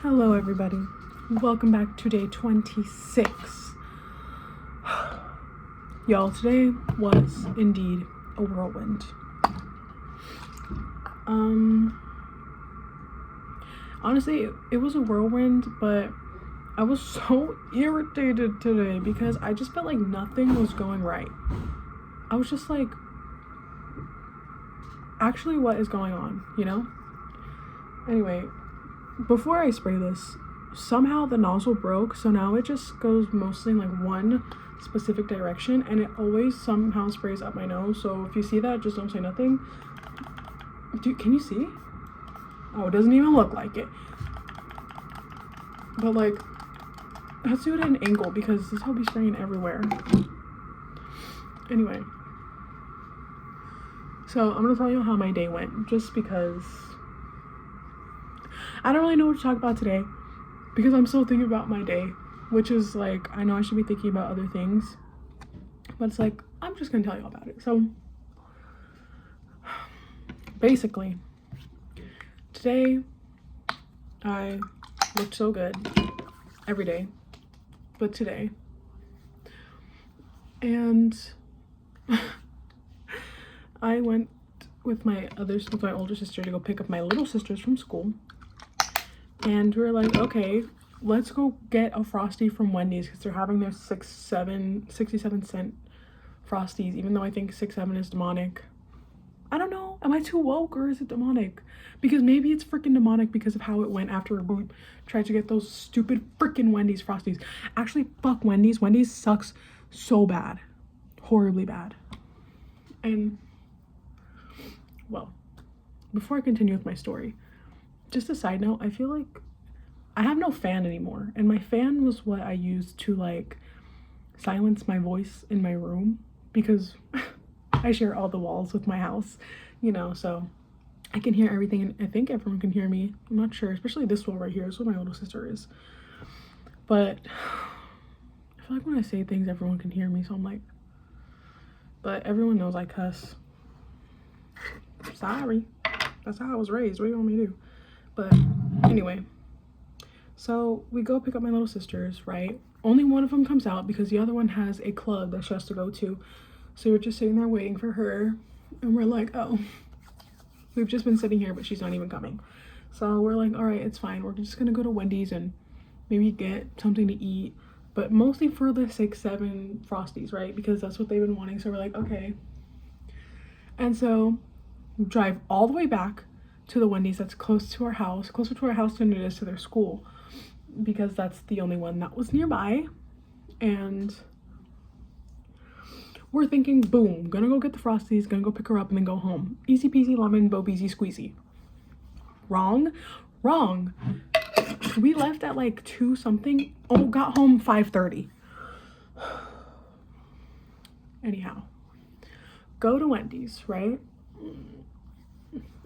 Hello everybody, welcome back to day 26. Y'all, today was indeed a whirlwind. Honestly, it was a whirlwind, but I was so irritated today because I just felt like nothing was going right. I was just like, actually, what is going on, you know? Anyway, before I spray this, somehow the nozzle broke, so now it just goes mostly in like one specific direction, and it always somehow sprays up my nose. So if you see that, just don't say nothing. Dude, can you see? Oh, it doesn't even look like it. But like, let's do it at an angle because this will be spraying everywhere. Anyway, so I'm gonna tell you how my day went, just because I don't really know what to talk about today because I'm still thinking about my day, which is like, I know I should be thinking about other things, but it's like, I'm just gonna tell you about it. So basically, today I looked so good every day, but today, and I went with my older sister to go pick up my little sisters from school. And we were like, okay, let's go get a Frosty from Wendy's because they're having their 67-cent Frosties, even though I think 6-7 is demonic. I don't know. Am I too woke or is it demonic? Because maybe it's freaking demonic because of how it went after we tried to get those stupid freaking Wendy's Frosties. Actually, fuck Wendy's. Wendy's sucks so bad. Horribly bad. And, well, before I continue with my story, just a side note, I feel like I have no fan anymore, and my fan was what I used to like silence my voice in my room because I share all the walls with my house, you know, so I can hear everything, and I think everyone can hear me. I'm not sure, especially this wall right here is where my little sister is. But I feel like when I say things, everyone can hear me, so I'm like, but everyone knows I cuss. Sorry, that's how I was raised. What do you want me to do? But anyway, so we go pick up my little sisters, right? Only one of them comes out because the other one has a club that she has to go to. So we're just sitting there waiting for her, and we're like, oh, we've just been sitting here, but she's not even coming. So we're like, all right, it's fine. We're just gonna go to Wendy's and maybe get something to eat, but mostly for the 6-7 Frosties, right? Because that's what they've been wanting. So we're like, okay. And so we drive all the way back to the Wendy's that's closer to our house than it is to their school, because that's the only one that was nearby. And we're thinking, boom, gonna go get the Frosties, gonna go pick her up and then go home. Easy peasy lemon bo beezy squeezy. Wrong. We left at like 2 something. Oh, got home 5:30. Anyhow, go to Wendy's, right?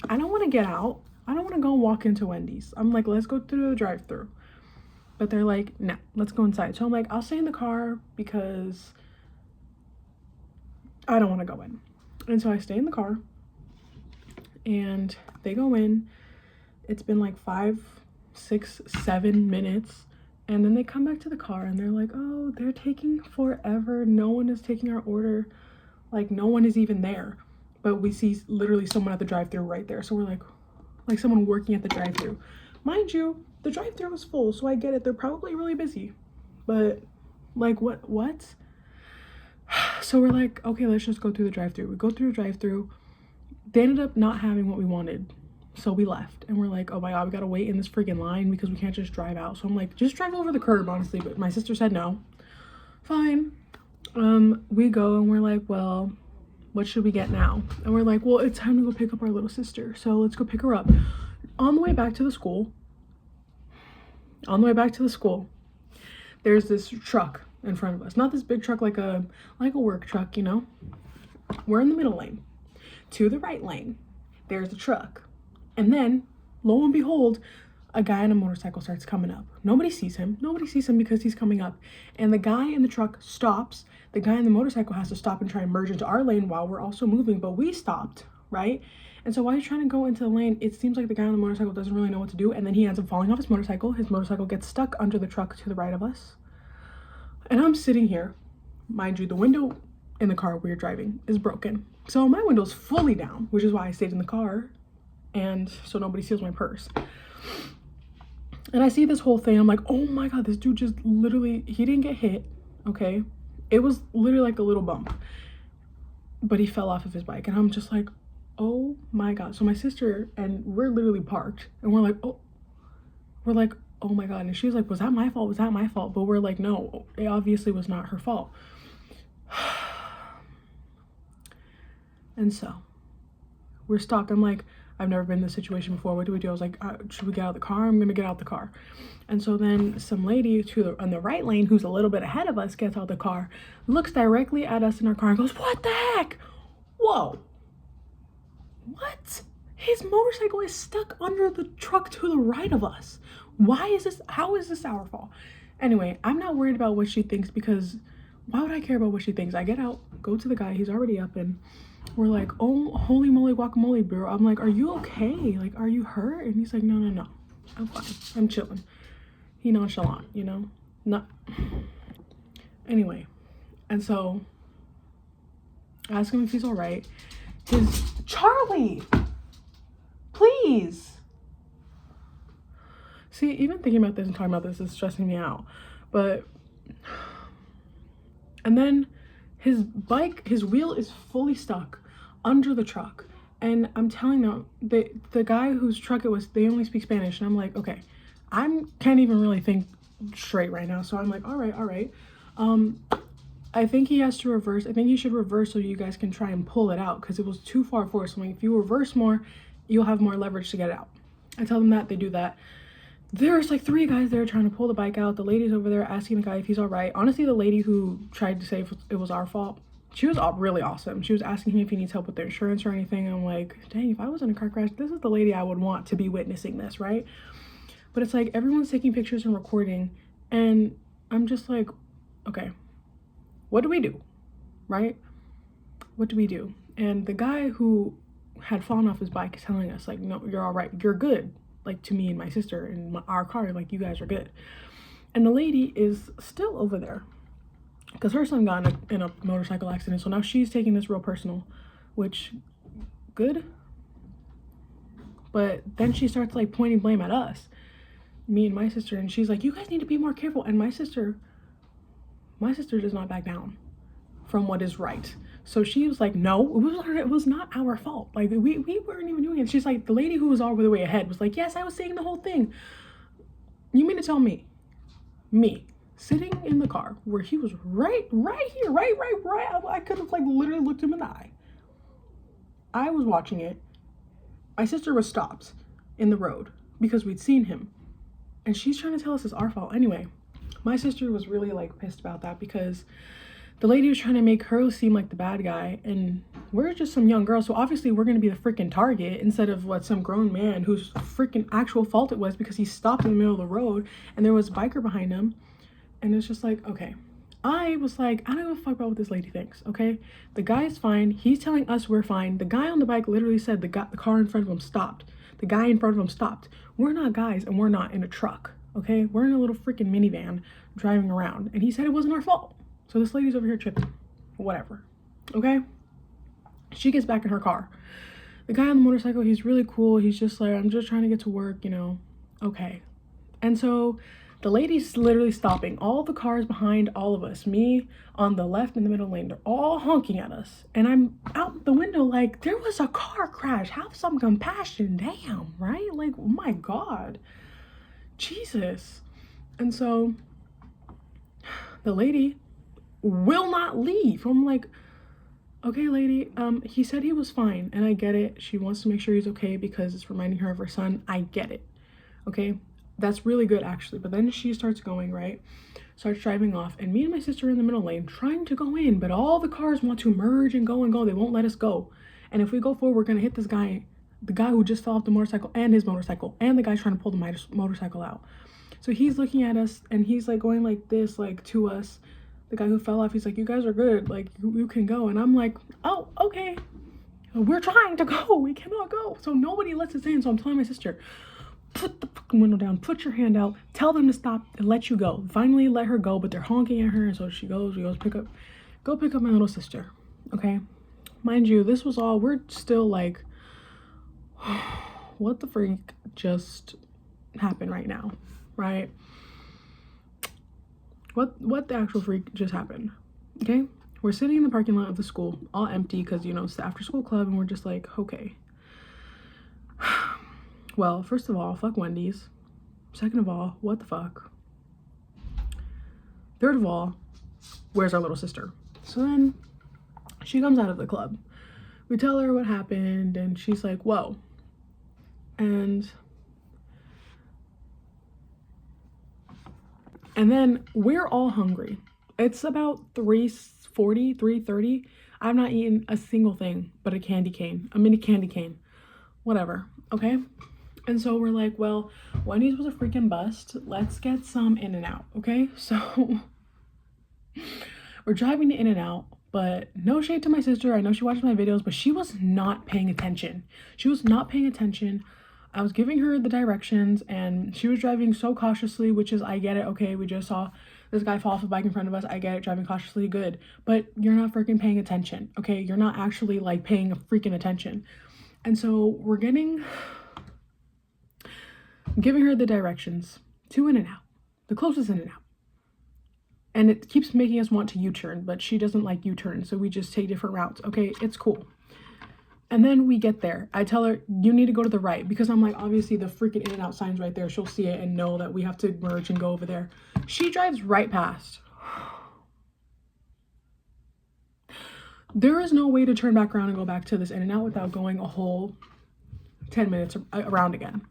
I don't want to get out. I don't want to go walk into Wendy's. I'm like, let's go through the drive-thru. But they're like, no, let's go inside. So I'm like, I'll stay in the car because I don't want to go in. And so I stay in the car and they go in. It's been like 5, 6, 7 minutes. And then they come back to the car and they're like, oh, they're taking forever. No one is taking our order. Like, no one is even there. But we see literally someone at the drive-thru right there. So we're like someone working at the drive-thru. Mind you, the drive-thru was full, so I get it. They're probably really busy. But like, what? So we're like, okay, let's just go through the drive-thru. We go through the drive-thru. They ended up not having what we wanted. So we left. And we're like, oh my God, we gotta wait in this freaking line because we can't just drive out. So I'm like, just drive over the curb, honestly. But my sister said no. Fine. We go and we're like, well, what should we get now? And we're like, well, it's time to go pick up our little sister, so let's go pick her up. On the way back to the school, there's this truck in front of us. Not this big truck, like a work truck, you know. We're in the middle lane. To the right lane, there's a truck. And then, lo and behold, a guy on a motorcycle starts coming up. Nobody sees him because he's coming up. And the guy in the truck stops. The guy in the motorcycle has to stop and try and merge into our lane while we're also moving, but we stopped, right? And so while he's trying to go into the lane, it seems like the guy on the motorcycle doesn't really know what to do, and then he ends up falling off his motorcycle. His motorcycle gets stuck under the truck to the right of us. And I'm sitting here. Mind you, the window in the car we were driving is broken. So my window's fully down, which is why I stayed in the car, and so nobody steals my purse. And I see this whole thing. I'm like, oh my God, this dude just literally, he didn't get hit, okay? It was literally like a little bump, but he fell off of his bike. And I'm just like, oh my God. So my sister and we're literally parked, and we're like, oh my God. And she's like, was that my fault? Was that my fault? But we're like, no, it obviously was not her fault. And so we're stuck. I'm like, I've never been in this situation before. What do we do? I was like, should we get out of the car? I'm gonna get out the car. And so then some lady on the right lane, who's a little bit ahead of us, gets out the car, looks directly at us in our car and goes, what the heck? Whoa. What? His motorcycle is stuck under the truck to the right of us. Why is this? How is this our fault? Anyway, I'm not worried about what she thinks, because why would I care about what she thinks? I get out, go to the guy, he's already up, and we're like, oh, holy moly guacamole, bro. I'm like, are you okay? Like, are you hurt? And he's like, no, I'm fine. I'm chilling. He nonchalant, you know? Not. Anyway, and so I ask him if he's all right. Charlie, please. See, even thinking about this and talking about this is stressing me out. But, and then his wheel is fully stuck under the truck. And I'm telling them, the guy whose truck it was, they only speak Spanish. And I'm like, okay, can't even really think straight right now. So I'm like, all right. I think he has to reverse. I think he should reverse so you guys can try and pull it out, because it was too far forward. So I'm like, if you reverse more, you'll have more leverage to get it out. I tell them that, they do that. There's like 3 guys there trying to pull the bike out. The lady's over there asking the guy if he's all right. Honestly, the lady who tried to say it was our fault, she was really awesome. She was asking him if he needs help with their insurance or anything. I'm like, dang, if I was in a car crash, this is the lady I would want to be witnessing this, right? But it's like everyone's taking pictures and recording, and I'm just like, okay, what do we do, right? What do we do? And the guy who had fallen off his bike is telling us, like, no, you're all right, you're good. Like, to me and my sister in our car, like, you guys are good. And the lady is still over there because her son got in a motorcycle accident, so now she's taking this real personal, which, good. But then she starts like pointing blame at us, me and my sister, and she's like, you guys need to be more careful. And my sister does not back down from what is right. So she was like, no, it was not our fault. Like, we weren't even doing it. She's like, the lady who was all the way ahead was like, yes, I was saying the whole thing. You mean to tell me, sitting in the car where he was right here, right. I could have like literally looked him in the eye. I was watching it. My sister was stopped in the road because we'd seen him. And she's trying to tell us it's our fault. Anyway, my sister was really like pissed about that because the lady was trying to make her seem like the bad guy, and we're just some young girls, so obviously we're gonna be the freaking target instead of what some grown man whose freaking actual fault it was because he stopped in the middle of the road and there was a biker behind him. And it's just like, okay. I was like, I don't give a fuck about what this lady thinks, okay? The guy is fine. He's telling us we're fine. The guy on the bike literally said the car in front of him stopped. The guy in front of him stopped. We're not guys, and we're not in a truck, okay? We're in a little freaking minivan driving around, and he said it wasn't our fault. So this lady's over here tripping, whatever, okay? She gets back in her car. The guy on the motorcycle, he's really cool. He's just like, I'm just trying to get to work, you know, okay. And so the lady's literally stopping. All the cars behind all of us, me on the left and the middle lane, they're all honking at us. And I'm out the window like, there was a car crash. Have some compassion, damn, right? Like, oh my God, Jesus. And so the lady will not leave. I'm like, okay, lady, he said he was fine, and I get it. She wants to make sure he's okay because it's reminding her of her son. I get it, okay? That's really good, actually. But then she starts going, right? Starts driving off, and me and my sister are in the middle lane trying to go in, but all the cars want to merge and go. They won't let us go. And if we go forward, we're gonna hit this guy, the guy who just fell off the motorcycle, and his motorcycle, and the guy trying to pull the motorcycle out. So he's looking at us, and he's like going like this, like to us. The guy who fell off, he's like, you guys are good, like you can go. And I'm like, oh, okay. We're trying to go. We cannot go. So nobody lets us in. So I'm telling my sister, put the fucking window down, put your hand out, tell them to stop and let you go. Finally let her go, but they're honking at her. And so she goes, go pick up my little sister. Okay. Mind you, this was all, we're still like, what the freak just happened right now, right? What the actual freak just happened? Okay. We're sitting in the parking lot of the school, all empty because, you know, it's the after school club, and we're just like, okay. Well, first of all, fuck Wendy's. Second of all, what the fuck? Third of all, where's our little sister? So then she comes out of the club. We tell her what happened, and she's like, whoa. And then we're all hungry. It's about 3:40, 3:30. I've not eaten a single thing but a mini candy cane, whatever, okay? And so we're like, well, Wendy's was a freaking bust. Let's get some In-N-Out, okay? So we're driving to In-N-Out, but no shade to my sister. I know she watches my videos, but she was not paying attention. She was not paying attention. I was giving her the directions, and she was driving so cautiously, which is, I get it, okay? We just saw this guy fall off a bike in front of us. I get it, driving cautiously, good. But you're not freaking paying attention, okay? You're not actually, like, paying a freaking attention. And so we're giving her the directions to In-N-Out, the closest In-N-Out. And it keeps making us want to U-turn, but she doesn't like U-turn, so we just take different routes. Okay, it's cool. And then we get there. I tell her, you need to go to the right, because I'm like, obviously the freaking In-N-Out sign's right there. She'll see it and know that we have to merge and go over there. She drives right past. There is no way to turn back around and go back to this In-N-Out without going a whole 10 minutes around again.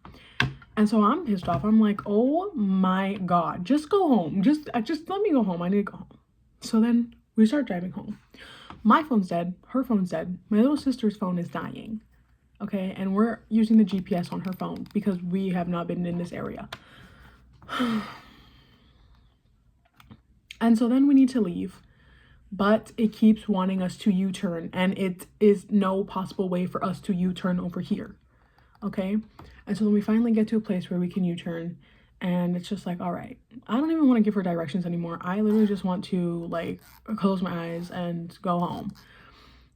And so I'm pissed off. I'm like, oh my God, just go home. Just let me go home. I need to go home. So then we start driving home. My phone's dead. Her phone's dead. My little sister's phone is dying. Okay. And we're using the GPS on her phone because we have not been in this area. And so then we need to leave, but it keeps wanting us to U-turn, and it is no possible way for us to U-turn over here. Okay. And so then we finally get to a place where we can U-turn, and it's just like, all right, I don't even want to give her directions anymore. I literally just want to, like, close my eyes and go home.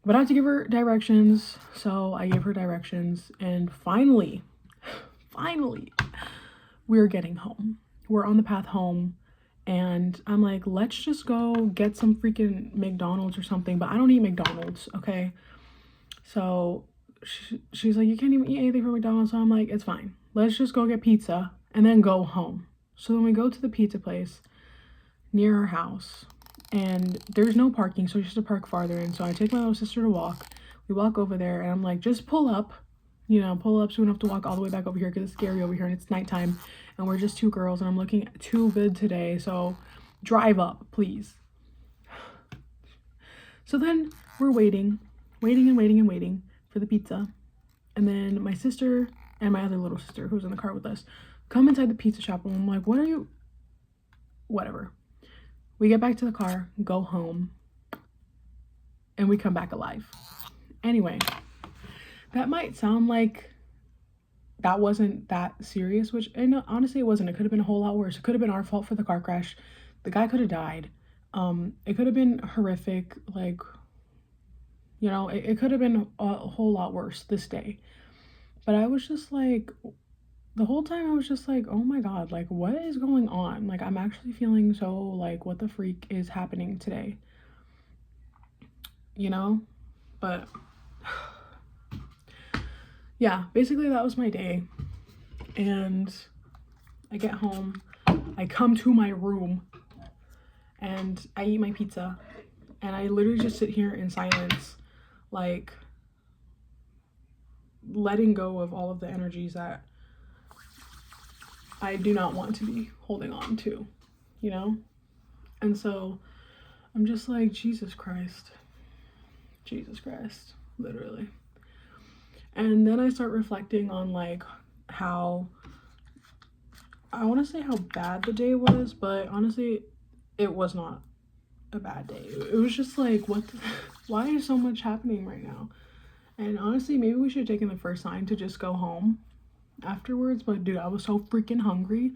But I have to give her directions, so I gave her directions, and finally, we're getting home. We're on the path home, and I'm like, let's just go get some freaking McDonald's or something, but I don't eat McDonald's, okay? So she's like, you can't even eat anything from McDonald's. So I'm like, it's fine. Let's just go get pizza and then go home. So then we go to the pizza place near our house, and there's no parking, so she has to park farther in. So I take my little sister to walk. We walk over there, and I'm like, just pull up, you know, pull up so we don't have to walk all the way back over here because it's scary over here and it's nighttime and we're just two girls and I'm looking too good today. So drive up, please. So then we're waiting for the pizza. And then my sister and my other little sister, who's in the car with us, come inside the pizza shop, and I'm like, what are you? Whatever. We get back to the car, go home, and we come back alive. Anyway, that might sound like that wasn't that serious, which, and honestly it wasn't. It could have been a whole lot worse. It could have been our fault for the car crash. The guy could have died. It could have been horrific, like, you know, it could have been a whole lot worse this day. But I was just like, the whole time I was just like, oh my God, like, what is going on? Like, I'm actually feeling so, like, what the freak is happening today? You know? But yeah, basically that was my day. And I get home, I come to my room, and I eat my pizza, and I literally just sit here in silence, like, letting go of all of the energies that I do not want to be holding on to, you know? And so I'm just like, Jesus Christ, literally. And then I start reflecting on, like, how, I want to say how bad the day was, but honestly, it was not a bad day. It was just like, why is so much happening right now? And honestly, maybe we should have taken the first sign to just go home afterwards. But dude, I was so freaking hungry.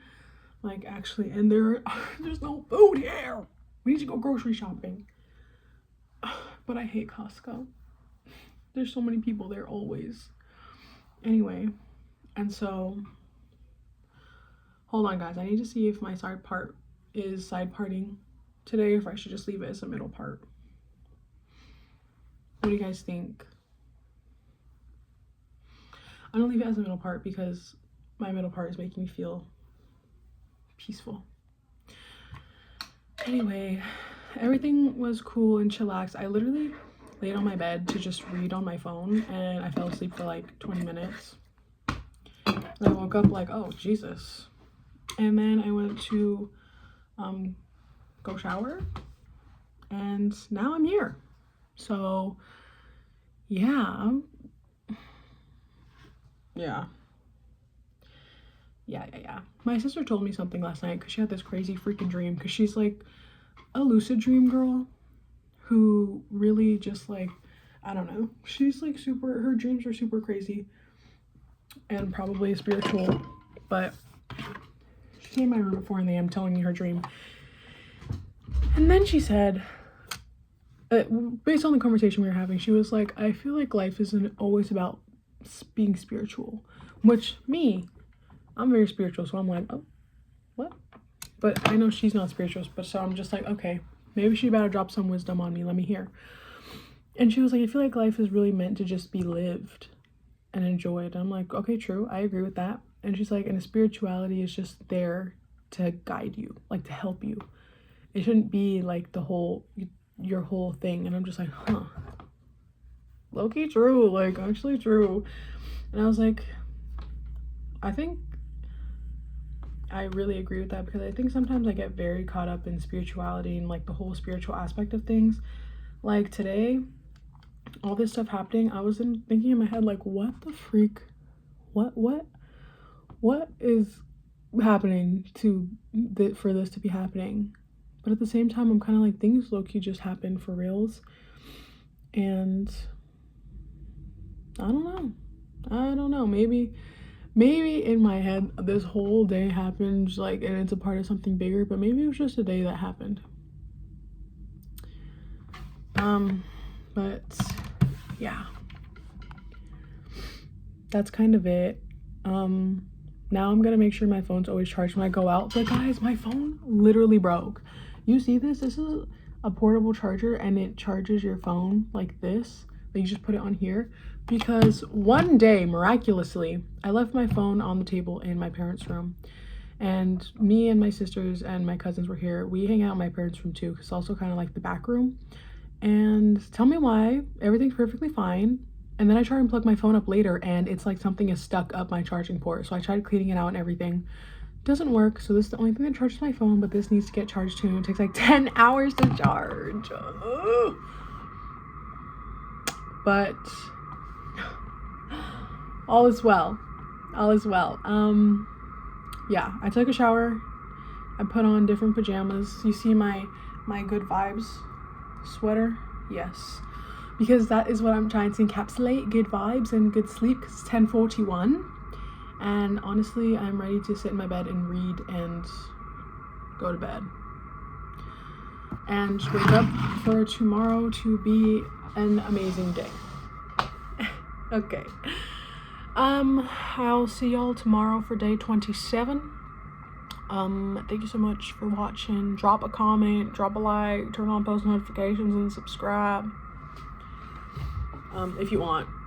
Like, actually, and there's no food here. We need to go grocery shopping. But I hate Costco. There's so many people there always. Anyway, and so hold on, guys. I need to see if my side part is side parting today, or if I should just leave it as a middle part. What do you guys think? I'm gonna leave it as a middle part because my middle part is making me feel peaceful. Anyway, everything was cool and chillaxed. I literally laid on my bed to just read on my phone, and I fell asleep for like 20 minutes. And I woke up like, oh Jesus. And then I went to go shower, and now I'm here. So yeah. My sister told me something last night because she had this crazy freaking dream, because she's like a lucid dream girl who really just like, I don't know, she's like super, her dreams are super crazy and probably spiritual. But she came in my room at 4 a.m. telling me her dream, and then she said, based on the conversation we were having, she was like, I feel like life isn't always about being spiritual, which I'm very spiritual, so I'm like, oh, what? But I know she's not spiritual, but so I'm just like, okay, maybe she better drop some wisdom on me. Let me hear. And she was like, I feel like life is really meant to just be lived and enjoyed. I'm like, okay, true. I agree with that. And she's like, and spirituality is just there to guide you, like to help you. It shouldn't be like your whole thing. And I'm just like, huh. Low-key true, like actually true. And I was like, I think I really agree with that, because I think sometimes I get very caught up in spirituality and like the whole spiritual aspect of things. Like today, all this stuff happening, I was thinking in my head, like, what the freak, what is happening for this to be happening? But at the same time, I'm kind of like, things low-key just happen for reals. And I don't know, maybe in my head this whole day happened, like, and it's a part of something bigger, but maybe it was just a day that happened. But yeah, that's kind of it. Now I'm gonna make sure my phone's always charged when I go out. But guys, my phone literally broke. You see this is a portable charger, and it charges your phone like this. Like, you just put it on here. Because one day, miraculously, I left my phone on the table in my parents' room, and me and my sisters and my cousins were here. We hang out in my parents' room too, because it's also kind of like the back room. And tell me why, everything's perfectly fine. And then I try and plug my phone up later, and it's like something is stuck up my charging port. So I tried cleaning it out and everything. Doesn't work. So this is the only thing that charges my phone, but this needs to get charged too. It takes like 10 hours to charge. But all is well. Yeah, I took a shower. I put on different pajamas. You see my good vibes sweater? Yes, because that is what I'm trying to encapsulate, good vibes and good sleep, because it's 10:41, and honestly, I'm ready to sit in my bed and read and go to bed and wake up for tomorrow to be an amazing day. Okay. I'll see y'all tomorrow for day 27. Thank you so much for watching. Drop a comment, drop a like, turn on post notifications, and subscribe if you want.